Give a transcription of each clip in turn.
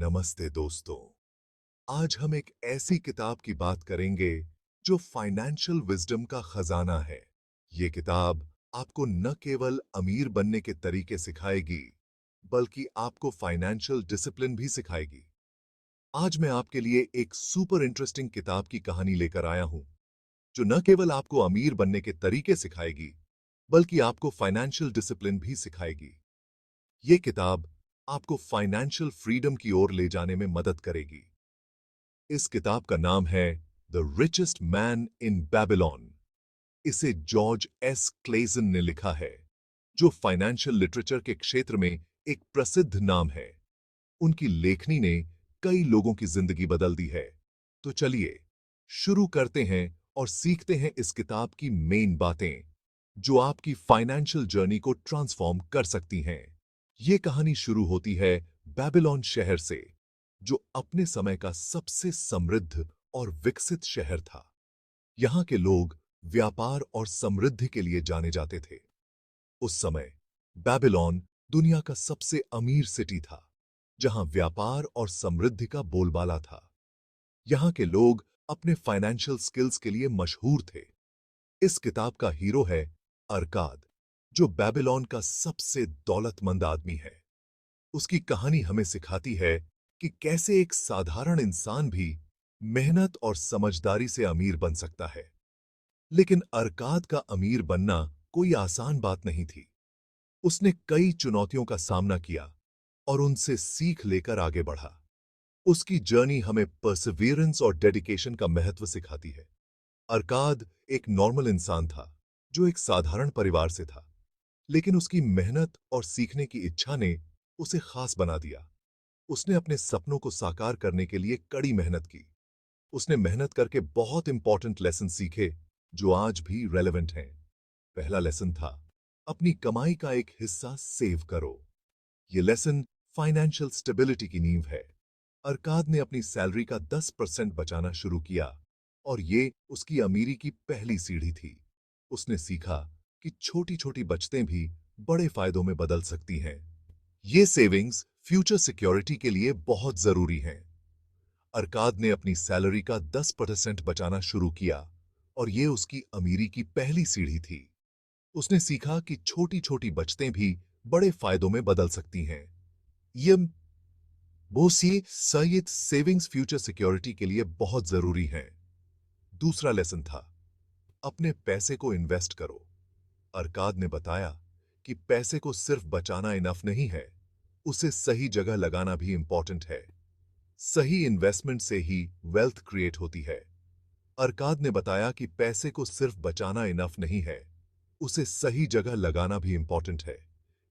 नमस्ते दोस्तों। आज हम एक ऐसी किताब की बात करेंगे जो फाइनेंशियल विजडम का खजाना है। ये किताब आपको न केवल अमीर बनने के तरीके सिखाएगी, बल्कि आपको फाइनेंशियल डिसिप्लिन भी सिखाएगी। आज मैं आपके लिए एक सुपर इंटरेस्टिंग किताब की कहानी लेकर आया हूं, जो न केवल आपको अमीर बनने के तरीके सिखाएगी, बल्कि आपको फाइनेंशियल डिसिप्लिन भी सिखाएगी। ये किताब आपको फाइनेंशियल फ्रीडम की ओर ले जाने में मदद करेगी। इस किताब का नाम है the richest man in Babylon. इसे जॉर्ज एस क्लेजन ने लिखा है, जो फाइनेंशियल लिटरेचर के क्षेत्र में एक प्रसिद्ध नाम है। उनकी लेखनी ने कई लोगों की जिंदगी बदल दी है। तो चलिए शुरू करते हैं और सीखते हैं इस किताब की मेन बातें, जो आपकी फाइनेंशियल जर्नी को ट्रांसफॉर्म कर सकती हैं। ये कहानी शुरू होती है बेबीलोन शहर से, जो अपने समय का सबसे समृद्ध और विकसित शहर था। यहाँ के लोग व्यापार और समृद्धि के लिए जाने जाते थे। उस समय बेबीलोन दुनिया का सबसे अमीर सिटी था, जहां व्यापार और समृद्धि का बोलबाला था। यहाँ के लोग अपने फाइनेंशियल स्किल्स के लिए मशहूर थे। इस किताब का हीरो है अरकाद, जो बेबीलोन का सबसे दौलतमंद आदमी है। उसकी कहानी हमें सिखाती है कि कैसे एक साधारण इंसान भी मेहनत और समझदारी से अमीर बन सकता है। लेकिन अरकाद का अमीर बनना कोई आसान बात नहीं थी। उसने कई चुनौतियों का सामना किया और उनसे सीख लेकर आगे बढ़ा। उसकी जर्नी हमें परसिवियरेंस और डेडिकेशन का महत्व सिखाती है। अरकाद एक नॉर्मल इंसान था, जो एक साधारण परिवार से था, लेकिन उसकी मेहनत और सीखने की इच्छा ने उसे खास बना दिया। उसने अपने सपनों को साकार करने के लिए कड़ी मेहनत की। उसने मेहनत करके बहुत इंपॉर्टेंट लेसन सीखे, जो आज भी रेलेवेंट हैं। पहला लेसन था, अपनी कमाई का एक हिस्सा सेव करो। ये लेसन फाइनेंशियल स्टेबिलिटी की नींव है। अरकाद ने अपनी सैलरी का 10% बचाना शुरू किया, और ये उसकी अमीरी की पहली सीढ़ी थी। उसने सीखा कि छोटी-छोटी बचतें भी बड़े फायदों में बदल सकती हैं। ये सेविंग्स फ्यूचर सिक्योरिटी के लिए बहुत जरूरी हैं। अरकाद ने अपनी सैलरी का 10% बचाना शुरू किया, और ये उसकी अमीरी की पहली सीढ़ी थी। उसने सीखा कि छोटी-छोटी बचतें भी बड़े फायदों में बदल सकती हैं। ये बोसी सहित सेविंग्स फ्यूचर सिक्योरिटी के लिए बहुत जरूरी हैं। दूसरा लेसन था, अपने पैसे को इन्वेस्ट करो। अरकाद ने बताया कि पैसे को सिर्फ बचाना इनफ नहीं है, उसे सही जगह लगाना भी इंपॉर्टेंट है। सही इन्वेस्टमेंट से ही वेल्थ क्रिएट होती है। अरकाद ने बताया कि पैसे को सिर्फ बचाना इनफ नहीं है, उसे सही जगह लगाना भी इंपॉर्टेंट है।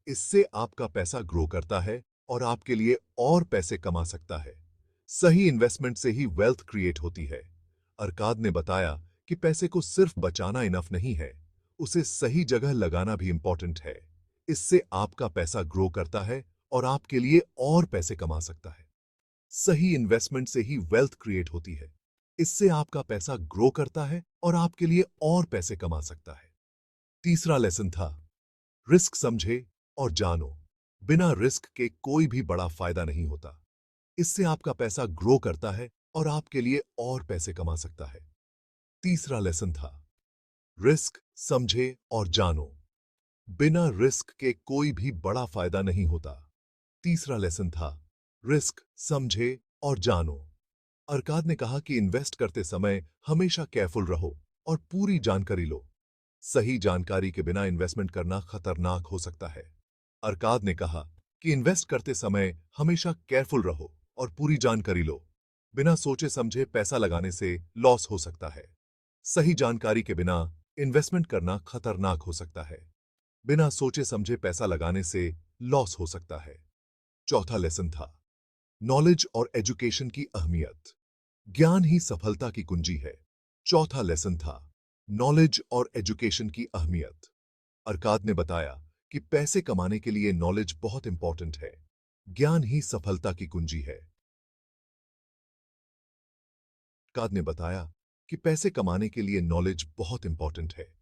इससे आपका पैसा ग्रो करता है और आपके लिए और पैसे कमा सकता है। सही इन्वेस्टमेंट से ही वेल्थ क्रिएट होती है। अरकाद ने बताया कि पैसे को सिर्फ बचाना इनफ नहीं है, उसे सही जगह लगाना भी इंपॉर्टेंट है। इससे आपका पैसा ग्रो करता है और आपके लिए और पैसे कमा सकता है। सही इन्वेस्टमेंट से ही वेल्थ क्रिएट होती है। इससे आपका पैसा ग्रो करता है और आपके लिए और पैसे कमा सकता है। तीसरा लेसन था, रिस्क समझे और जानो। बिना रिस्क के कोई भी बड़ा फायदा नहीं होता। इससे आपका पैसा ग्रो करता है और आपके लिए और पैसे कमा सकता है। तीसरा लेसन था, रिस्क समझे और जानो। बिना रिस्क के कोई भी बड़ा फायदा नहीं होता। तीसरा लेसन था, रिस्क समझे और जानो। अरकाद ने कहा कि इन्वेस्ट करते समय हमेशा केयरफुल रहो और पूरी जानकारी लो। सही जानकारी के बिना इन्वेस्टमेंट करना खतरनाक हो सकता है। अरकाद ने कहा कि इन्वेस्ट करते समय हमेशा केयरफुल रहो और पूरी जानकारी लो। बिना सोचे समझे पैसा लगाने से लॉस हो सकता है। सही जानकारी के बिना इन्वेस्टमेंट करना खतरनाक हो सकता है। बिना सोचे समझे पैसा लगाने से लॉस हो सकता है। चौथा लेसन था, नॉलेज और एजुकेशन की अहमियत। ज्ञान ही सफलता की कुंजी है। चौथा लेसन था, नॉलेज और एजुकेशन की अहमियत। अरकाद ने बताया कि पैसे कमाने के लिए नॉलेज बहुत इंपॉर्टेंट है। ज्ञान ही सफलता की कुंजी है। अरकाद ने बताया कि पैसे कमाने के लिए नॉलेज बहुत इंपॉर्टेंट है।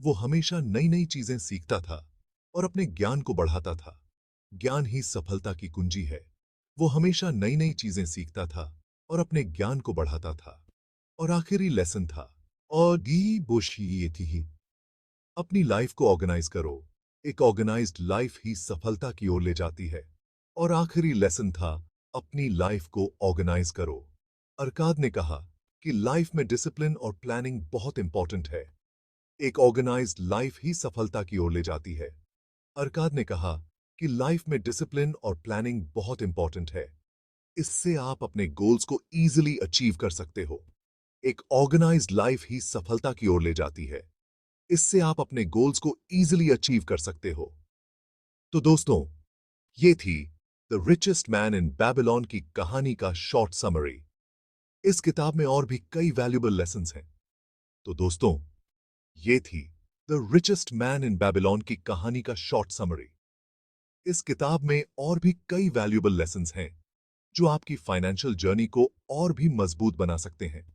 वो हमेशा नई नई चीजें सीखता था और अपने ज्ञान को बढ़ाता था। ज्ञान ही सफलता की कुंजी है। वो हमेशा नई नई चीजें सीखता था और अपने ज्ञान को बढ़ाता था। और आखिरी लेसन था और गी बोशी ये थी, अपनी लाइफ को ऑर्गेनाइज करो। एक ऑर्गेनाइज्ड लाइफ ही सफलता की ओर ले जाती है। और आखिरी लेसन था, अपनी लाइफ को ऑर्गेनाइज करो। अरकाद ने कहा कि लाइफ में डिसिप्लिन और प्लानिंग बहुत इंपॉर्टेंट है। एक ऑर्गेनाइज्ड लाइफ ही सफलता की ओर ले जाती है। अरकाद ने कहा कि लाइफ में डिसिप्लिन और प्लानिंग बहुत इंपॉर्टेंट है। इससे आप अपने गोल्स को इजीली अचीव कर सकते हो। एक ऑर्गेनाइज्ड लाइफ ही सफलता की ओर ले जाती है। इससे आप अपने गोल्स को इजीली अचीव कर सकते हो। तो दोस्तों, ये थी the richest man in Babylon की कहानी का शॉर्ट समरी। इस किताब में और भी कई वैल्यूएबल लेसन्स हैं। तो दोस्तों, ये थी the richest man in Babylon की कहानी का शॉर्ट समरी। इस किताब में और भी कई वैल्यूएबल लेसन्स हैं जो आपकी फाइनेंशियल जर्नी को और भी मजबूत बना सकते हैं।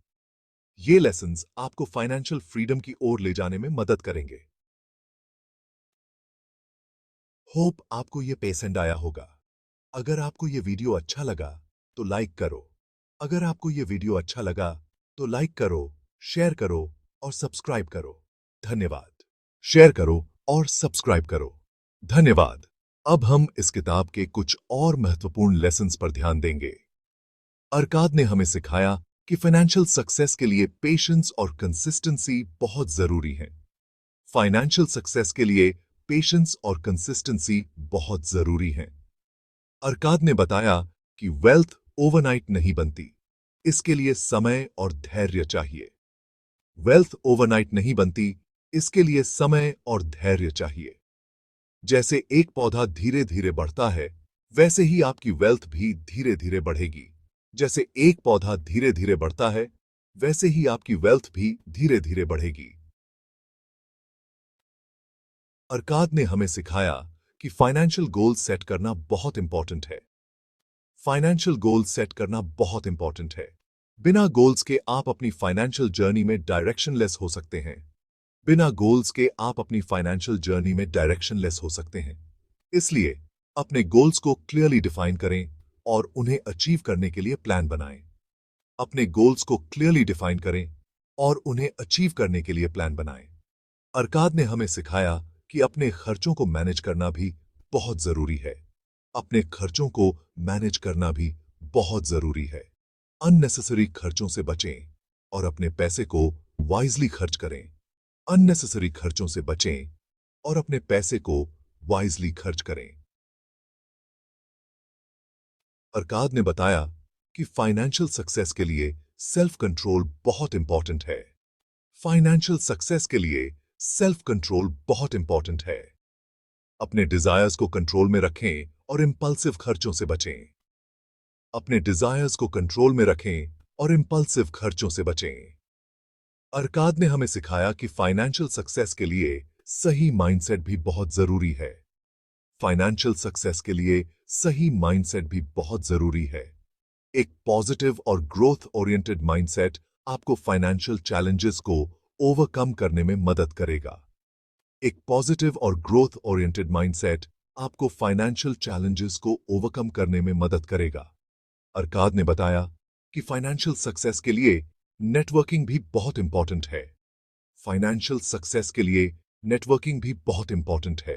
ये लेसन्स आपको फाइनेंशियल फ्रीडम की ओर ले जाने में मदद करेंगे। होप आपको ये पसंद आया होगा। अगर आपको ये वीडियो अच्छा लगा तो लाइक करो। अगर आपको ये वीडियो अच्छा लगा तो लाइक करो, शेयर करो और सब्सक्राइब करो। धन्यवाद। शेयर करो और सब्सक्राइब करो। धन्यवाद। अब हम इस किताब के कुछ और महत्वपूर्ण लेसन्स पर ध्यान देंगे। अरकाद ने हमें सिखाया कि फाइनेंशियल सक्सेस के लिए पेशेंस और कंसिस्टेंसी बहुत जरूरी है। फाइनेंशियल सक्सेस के लिए पेशेंस और कंसिस्टेंसी बहुत जरूरी है। अरकाद ने बताया कि वेल्थ ओवरनाइट नहीं बनती। इसके लिए समय और धैर्य चाहिए। वेल्थ ओवरनाइट नहीं बनती, इसके लिए समय और धैर्य चाहिए। जैसे एक पौधा धीरे धीरे बढ़ता है, वैसे ही आपकी वेल्थ भी धीरे धीरे बढ़ेगी। जैसे एक पौधा धीरे धीरे बढ़ता है, वैसे ही आपकी वेल्थ भी धीरे धीरे बढ़ेगी। अरकाद ने हमें सिखाया कि फाइनेंशियल गोल सेट करना बहुत इंपॉर्टेंट है। फाइनेंशियल गोल सेट करना बहुत इंपॉर्टेंट है। बिना गोल्स के आप अपनी फाइनेंशियल जर्नी में डायरेक्शनलेस हो सकते हैं। बिना गोल्स के आप अपनी फाइनेंशियल जर्नी में डायरेक्शनलेस हो सकते हैं। इसलिए अपने गोल्स को क्लियरली डिफाइन करें और उन्हें अचीव करने के लिए प्लान बनाएं। अपने गोल्स को क्लियरली डिफाइन करें और उन्हें अचीव करने के लिए प्लान बनाएं। अरकाद ने हमें सिखाया कि अपने खर्चों को मैनेज करना भी बहुत जरूरी है। अपने खर्चों को मैनेज करना भी बहुत जरूरी है। अननेसेसरी खर्चों से बचें और अपने पैसे को वाइजली खर्च करें। अननेसेसरी खर्चों से बचें और अपने पैसे को वाइजली खर्च करें। अरकाद ने बताया कि फाइनेंशियल सक्सेस के लिए सेल्फ कंट्रोल बहुत इंपॉर्टेंट है। फाइनेंशियल सक्सेस के लिए सेल्फ कंट्रोल बहुत इंपॉर्टेंट है। अपने डिजायर्स को कंट्रोल में रखें और इंपल्सिव खर्चों से बचें। अपने डिजायर्स को कंट्रोल में रखें और इंपल्सिव खर्चों से बचें। अरकाद ने हमें सिखाया कि फाइनेंशियल सक्सेस के लिए सही माइंडसेट भी बहुत जरूरी है। फाइनेंशियल सक्सेस के लिए सही माइंडसेट भी बहुत जरूरी है। एक पॉजिटिव और ग्रोथ ओरिएंटेड माइंडसेट आपको फाइनेंशियल चैलेंजेस को ओवरकम करने में मदद करेगा। एक पॉजिटिव और ग्रोथ ओरिएंटेड माइंडसेट आपको फाइनेंशियल चैलेंजेस को ओवरकम करने में मदद करेगा। अरकाद ने बताया कि फाइनेंशियल सक्सेस के लिए नेटवर्किंग भी बहुत इंपॉर्टेंट है। फाइनेंशियल सक्सेस के लिए नेटवर्किंग भी बहुत इंपॉर्टेंट है।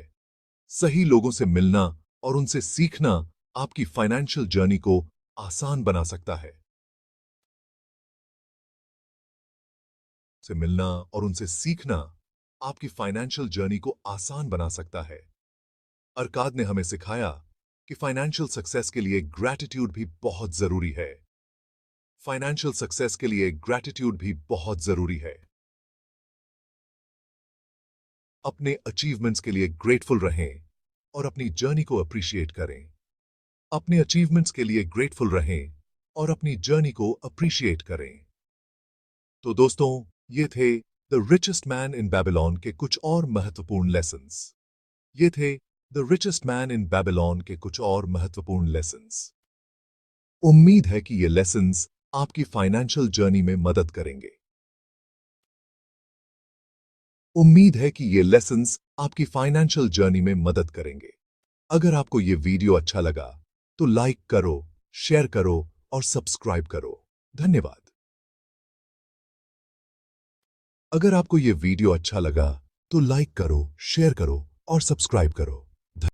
सही लोगों से मिलना और उनसे सीखना आपकी फाइनेंशियल जर्नी को आसान बना सकता है। से मिलना और उनसे सीखना आपकी फाइनेंशियल जर्नी को आसान बना सकता है। अरकाद ने हमें सिखाया कि फाइनेंशियल सक्सेस के लिए ग्रैटिट्यूड भी बहुत जरूरी है। फाइनेंशियल सक्सेस के लिए ग्रैटिट्यूड भी बहुत जरूरी है। अपने अचीवमेंट्स के लिए ग्रेटफुल रहें और अपनी जर्नी को अप्रिशिएट करें। अपने अचीवमेंट्स के लिए ग्रेटफुल रहें और अपनी जर्नी को अप्रिशिएट करें। तो दोस्तों, ये थे the richest man in Babylon के कुछ और महत्वपूर्ण लेसन्स। ये थे the richest man in Babylon के कुछ और महत्वपूर्ण लेसन्स। उम्मीद है कि ये लेसन्स आपकी फाइनेंशियल जर्नी में मदद करेंगे। उम्मीद है कि ये लेसन्स आपकी फाइनेंशियल जर्नी में मदद करेंगे। अगर आपको ये वीडियो अच्छा लगा तो लाइक करो, शेयर करो और सब्सक्राइब करो। धन्यवाद। अगर आपको ये वीडियो अच्छा लगा तो लाइक करो, शेयर करो और सब्सक्राइब करो।